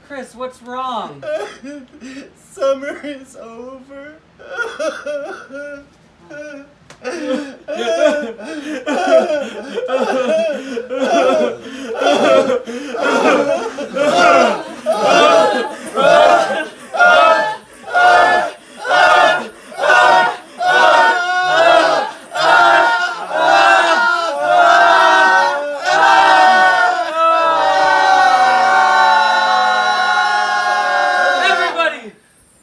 Krys, what's wrong? Summer is over. Everybody,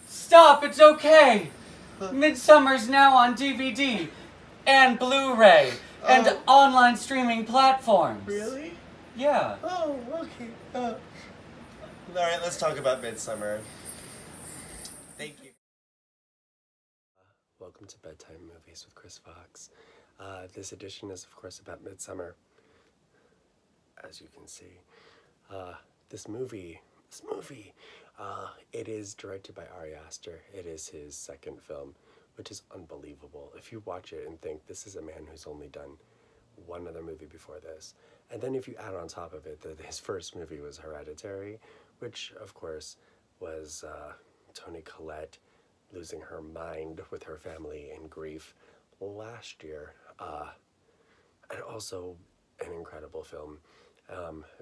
stop, it's okay. Midsommar's now on DVD and Blu-ray and online streaming platforms. Really? Yeah. Oh, okay. All right, let's talk about Midsommar. Thank you. Welcome to Bedtime Movies with Chris Fox. This edition is, of course, about Midsommar. As you can see, this movie, it is directed by Ari Aster. It is his second film, which is unbelievable. If you watch it and think, this is a man who's only done one other movie before this, and then if you add on top of it that his first movie was Hereditary, which, of course, was Toni Collette losing her mind with her family in grief last year, and also an incredible film.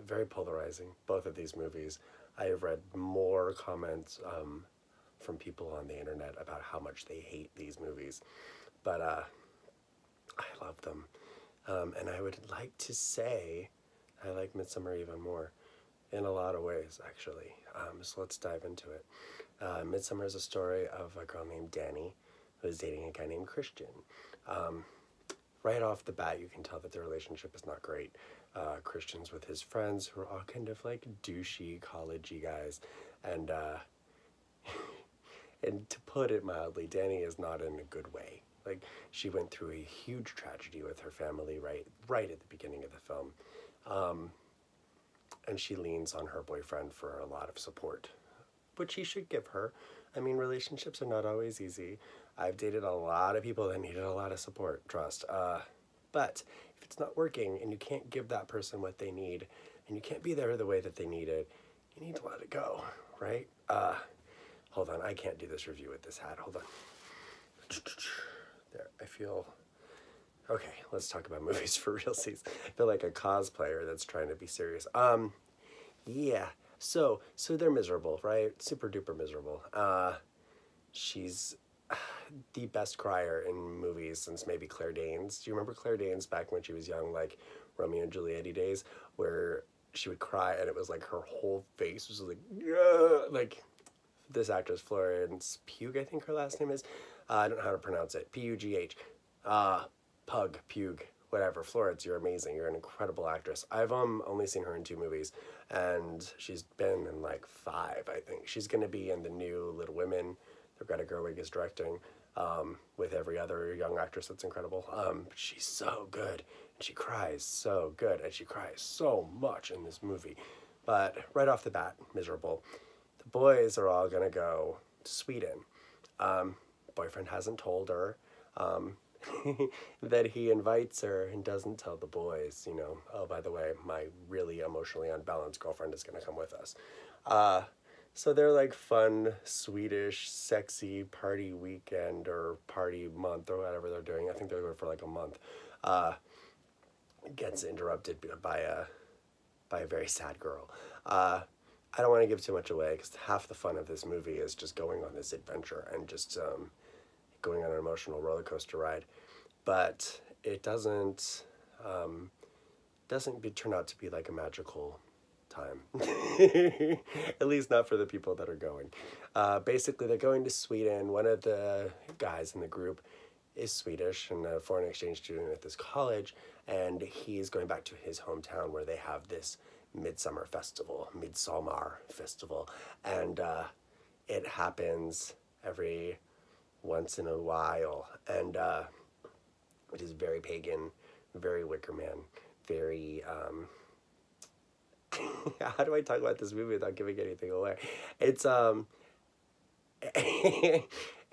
Very polarizing, both of these movies. I have read more comments from people on the internet about how much they hate these movies, but I love them. And I would like to say I like Midsommar even more in a lot of ways, actually. So let's dive into it. Midsommar is a story of a girl named Dani who is dating a guy named Christian. Right off the bat, you can tell that their relationship is not great. Christian's with his friends who are all kind of like douchey, college-y guys. And and to put it mildly, Dani is not in a good way. Like, she went through a huge tragedy with her family right at the beginning of the film. And she leans on her boyfriend for a lot of support, which he should give her. I mean, relationships are not always easy. I've dated a lot of people that needed a lot of support, trust. But if it's not working and you can't give that person what they need and you can't be there the way that they need it, you need to let it go, right? Hold on, I can't do this review with this hat. Hold on. There, I feel... Okay, let's talk about movies for realsies. I feel like a cosplayer that's trying to be serious. Yeah. So they're miserable, right? Super duper miserable. She's the best crier in movies since maybe Claire Danes. Do you remember Claire Danes back when she was young, like Romeo and Juliet days, where she would cry and it was like her whole face was like, yeah, like this actress, Florence Pugh, I think her last name is. I don't know how to pronounce it. P-U-G-H. Pugh, whatever. Florence, you're amazing. You're an incredible actress. I've only seen her in 2 movies, and she's been in like 5, I think. She's going to be in the new Little Women that Greta Gerwig is directing, with every other young actress that's incredible. She's so good, and she cries so good, and she cries so much in this movie. But right off the bat, miserable. The boys are all going to go to Sweden. Boyfriend hasn't told her that he invites her and doesn't tell the boys, you know, oh, by the way, my really emotionally unbalanced girlfriend is going to come with us. So they're like fun, Swedish, sexy party weekend or party month or whatever they're doing. I think they're going for like a month. Gets interrupted by a very sad girl. I don't want to give too much away because half the fun of this movie is just going on this adventure and just going on an emotional roller coaster ride, but it doesn't turn out to be like a magical time. At least not for the people that are going. Basically, they're going to Sweden. One of the guys in the group is Swedish and a foreign exchange student at this college, and he's going back to his hometown where they have this Midsommar festival, and it happens every once in a while, and it is very pagan, very Wicker Man, very how do I talk about this movie without giving anything away? It's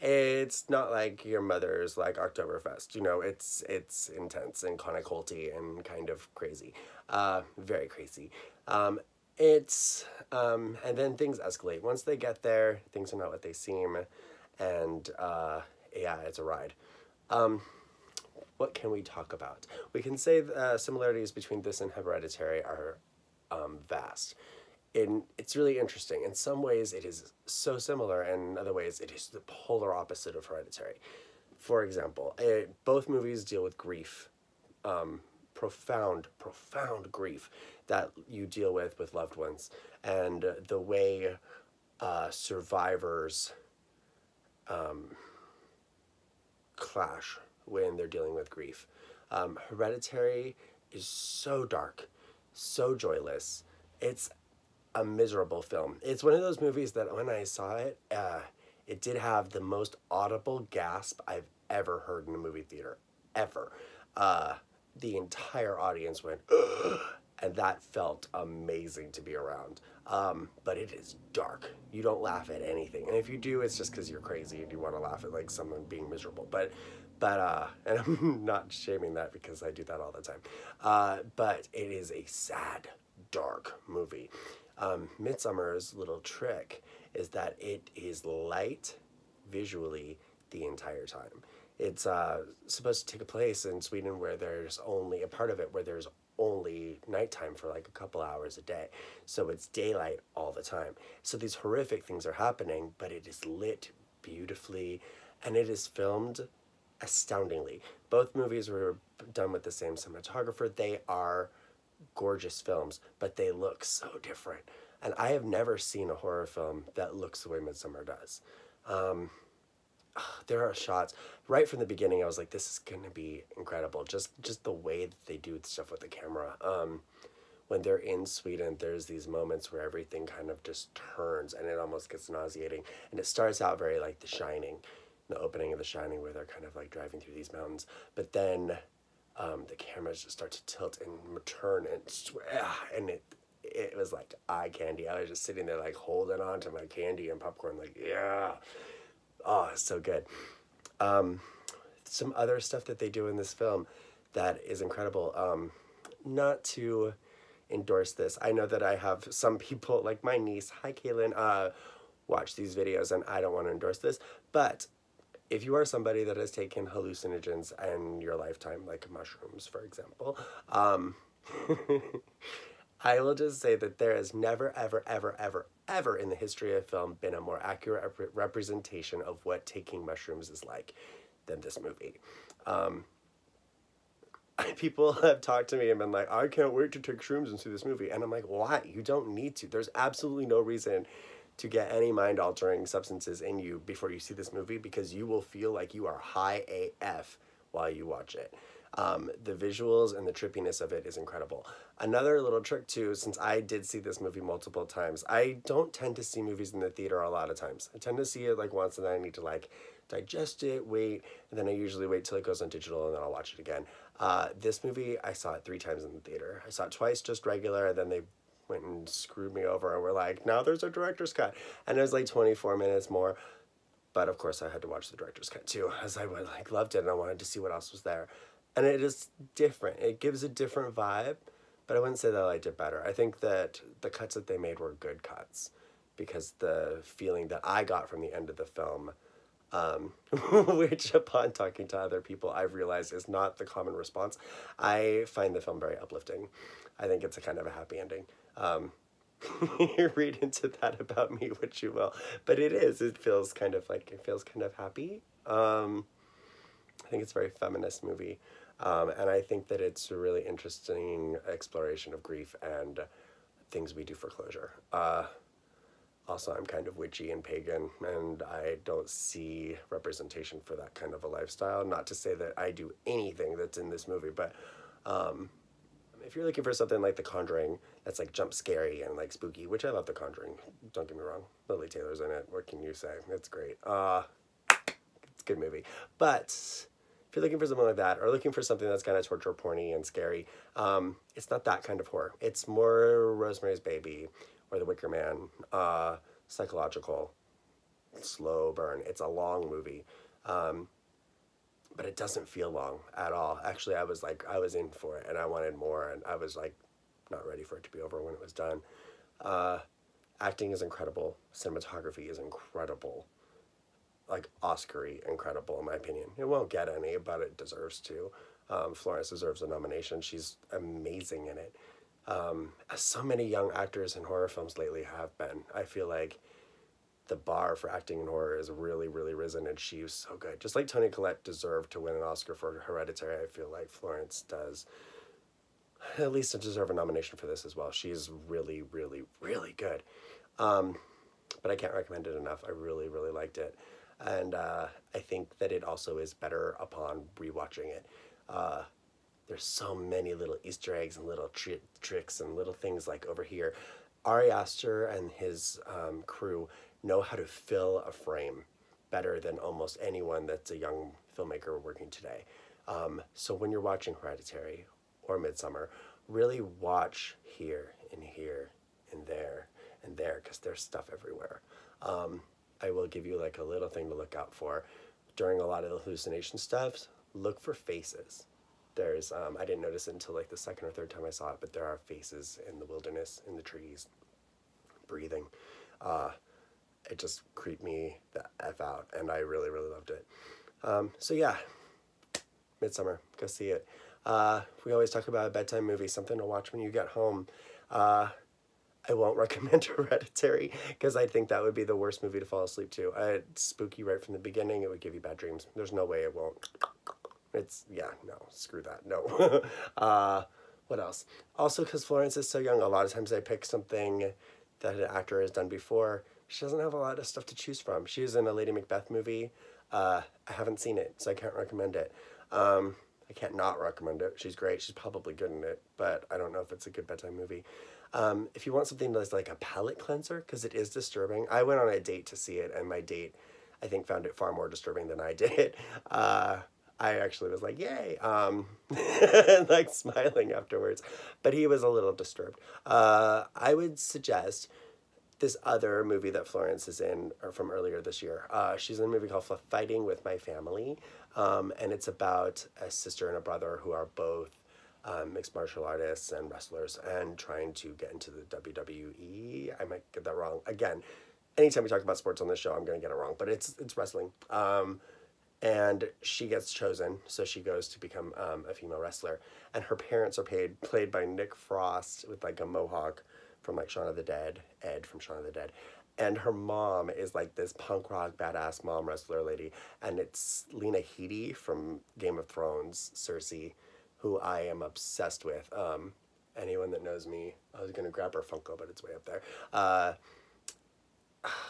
It's not like your mother's like Oktoberfest, you know, it's intense and kind of culty and kind of crazy, very crazy. And then things escalate. Once they get there, things are not what they seem, and yeah, it's a ride. What can we talk about? We can say similarities between this and Hereditary are vast. It's really interesting. In some ways, it is so similar, and in other ways, it is the polar opposite of Hereditary. For example, both movies deal with grief, profound grief that you deal with loved ones, and the way survivors clash when they're dealing with grief. Hereditary is so dark, so joyless. It's a miserable film. It's one of those movies that when I saw it, it did have the most audible gasp I've ever heard in a movie theater, ever. The entire audience went, ugh, and that felt amazing to be around. But it is dark. You don't laugh at anything. And if you do, it's just because you're crazy and you want to laugh at like someone being miserable. But and I'm not shaming that because I do that all the time. But it is a sad, dark movie. Midsommar's little trick is that it is light visually the entire time. It's supposed to take place in Sweden where there's only a part of it where there's only nighttime for like a couple hours a day. So it's daylight all the time. So these horrific things are happening, but it is lit beautifully and it is filmed astoundingly. Both movies were done with the same cinematographer. They are gorgeous films, but they look so different. And I have never seen a horror film that looks the way Midsommar does. There are shots right from the beginning. I was like, this is gonna be incredible. Just the way that they do stuff with the camera. When they're in Sweden, there's these moments where everything kind of just turns and it almost gets nauseating. And it starts out very like The Shining, the opening of The Shining, where they're kind of like driving through these mountains. But then the cameras just start to tilt and turn and it was like eye candy. I was just sitting there like holding on to my candy and popcorn like, yeah. Oh, it's so good. Some other stuff that they do in this film that is incredible. Not to endorse this. I know that I have some people, like my niece, hi Kaylin, watch these videos and I don't want to endorse this, but if you are somebody that has taken hallucinogens in your lifetime, like mushrooms, for example, I will just say that there has never, ever, ever, ever, ever in the history of film been a more accurate representation of what taking mushrooms is like than this movie. People have talked to me and been like, I can't wait to take shrooms and see this movie. And I'm like, why? You don't need to. There's absolutely no reason to get any mind-altering substances in you before you see this movie because you will feel like you are high AF while you watch it. The visuals and the trippiness of it is incredible. Another little trick too, since I did see this movie multiple times, I don't tend to see movies in the theater a lot of times. I tend to see it like once and then I need to like digest it, wait, and then I usually wait till it goes on digital and then I'll watch it again. This movie, I saw it 3 times in the theater. I saw it twice just regular, and then they went and screwed me over and were like, now there's a director's cut. And it was like 24 minutes more. But of course I had to watch the director's cut too, as I like loved it and I wanted to see what else was there. And it is different. It gives a different vibe, but I wouldn't say that I liked it better. I think that the cuts that they made were good cuts because the feeling that I got from the end of the film, which upon talking to other people I've realized is not the common response, I find the film very uplifting. I think it's a kind of a happy ending. You read into that about me what you will, but it is. It feels kind of happy. I think it's a very feminist movie, and I think that it's a really interesting exploration of grief and things we do for closure. Also, I'm kind of witchy and pagan, and I don't see representation for that kind of a lifestyle. Not to say that I do anything that's in this movie, but if you're looking for something like The Conjuring that's like jump scary and like spooky, which I love The Conjuring, don't get me wrong, Lily Taylor's in it, what can you say? It's great. It's a good movie. But if you're looking for something like that, or looking for something that's kind of torture porny and scary, it's not that kind of horror. It's more Rosemary's Baby or The Wicker Man, psychological, slow burn. It's a long movie. But it doesn't feel long at all. Actually, I was in for it, and I wanted more, and I was like, not ready for it to be over when it was done. Acting is incredible. Cinematography is incredible. Like, Oscar-y incredible, in my opinion. It won't get any, but it deserves to. Florence deserves a nomination. She's amazing in it. As so many young actors in horror films lately have been. I feel like the bar for acting in horror is really, really risen, and she's so good. Just like Toni Collette deserved to win an Oscar for Hereditary, I feel like Florence does at least deserve a nomination for this as well. She's really, really, really good. But I can't recommend it enough. I really, really liked it. And I think that it also is better upon rewatching it. There's so many little Easter eggs and little tricks and little things like over here. Ari Aster and his crew know how to fill a frame better than almost anyone that's a young filmmaker working today. So when you're watching Hereditary or Midsommar, really watch here and here and there, because there's stuff everywhere. I will give you like a little thing to look out for. During a lot of the hallucination stuff, look for faces. There's, I didn't notice it until like the second or third time I saw it, but there are faces in the wilderness, in the trees, breathing. It just creeped me the F out, and I really, really loved it. So yeah, Midsommar, go see it. We always talk about a bedtime movie, something to watch when you get home. I won't recommend Hereditary, because I think that would be the worst movie to fall asleep to. It's spooky right from the beginning. It would give you bad dreams. There's no way it won't. It's, yeah, no, screw that, no. What else? Also, because Florence is so young, a lot of times I pick something that an actor has done before. She doesn't have a lot of stuff to choose from. She was in a Lady Macbeth movie. I haven't seen it, so I can't recommend it. I can't not recommend it. She's great. She's probably good in it, but I don't know if it's a good bedtime movie. If you want something that's like a palate cleanser, because it is disturbing. I went on a date to see it, and my date, I think, found it far more disturbing than I did. I actually was like, yay, like smiling afterwards, but he was a little disturbed. I would suggest this other movie that Florence is in, or from earlier this year. She's in a movie called Fighting with My Family, and it's about a sister and a brother who are both mixed martial artists and wrestlers and trying to get into the WWE. I might get that wrong. Again, anytime we talk about sports on this show, I'm going to get it wrong, but it's wrestling. And she gets chosen, so she goes to become a female wrestler. And her parents are played by Nick Frost with like a mohawk from like Shaun of the Dead, Ed from Shaun of the Dead. And her mom is like this punk rock badass mom wrestler lady. And it's Lena Headey from Game of Thrones, Cersei, who I am obsessed with. Anyone that knows me, I was going to grab her Funko, but it's way up there.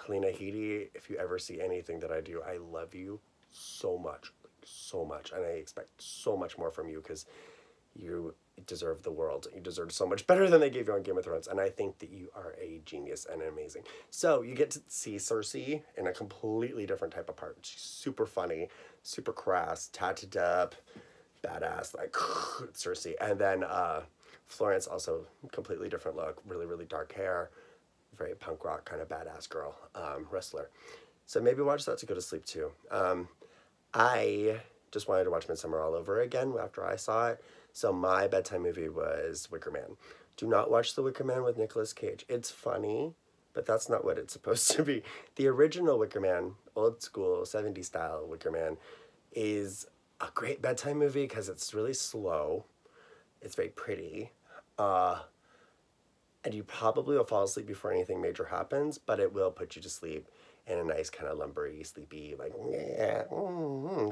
Lena Headey, if you ever see anything that I do, I love you so much, and I expect so much more from you, because you deserve the world. You deserve so much better than they gave you on Game of Thrones, and I think that you are a genius and amazing. So you get to see Cersei in a completely different type of part. She's super funny, super crass, tattooed up, badass, like Cersei. And then Florence, also completely different look, really, really dark hair, very punk rock kind of badass girl, wrestler. So maybe watch that to go to sleep too. I just wanted to watch Midsommar all over again after I saw it. So my bedtime movie was Wicker Man. Do not watch The Wicker Man with Nicolas Cage. It's funny, but that's not what it's supposed to be. The original Wicker Man, old school, 70s style Wicker Man, is a great bedtime movie because it's really slow. It's very pretty. And you probably will fall asleep before anything major happens, but it will put you to sleep in a nice kind of lumbery, sleepy, like,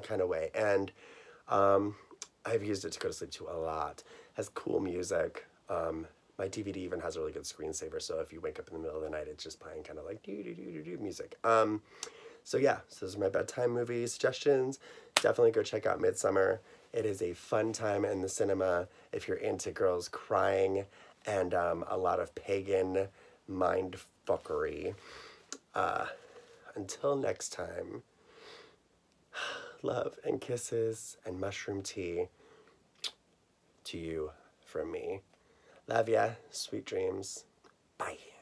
kind of way. And I've used it to go to sleep to a lot. It has cool music. My DVD even has a really good screensaver, so if you wake up in the middle of the night, it's just playing kind of like do-do-do-do-do music. So yeah, so those are my bedtime movie suggestions. Definitely go check out Midsommar. It is a fun time in the cinema if you're into girls crying and a lot of pagan mind fuckery. Until next time, love and kisses and mushroom tea to you from me. Love ya. Sweet dreams. Bye.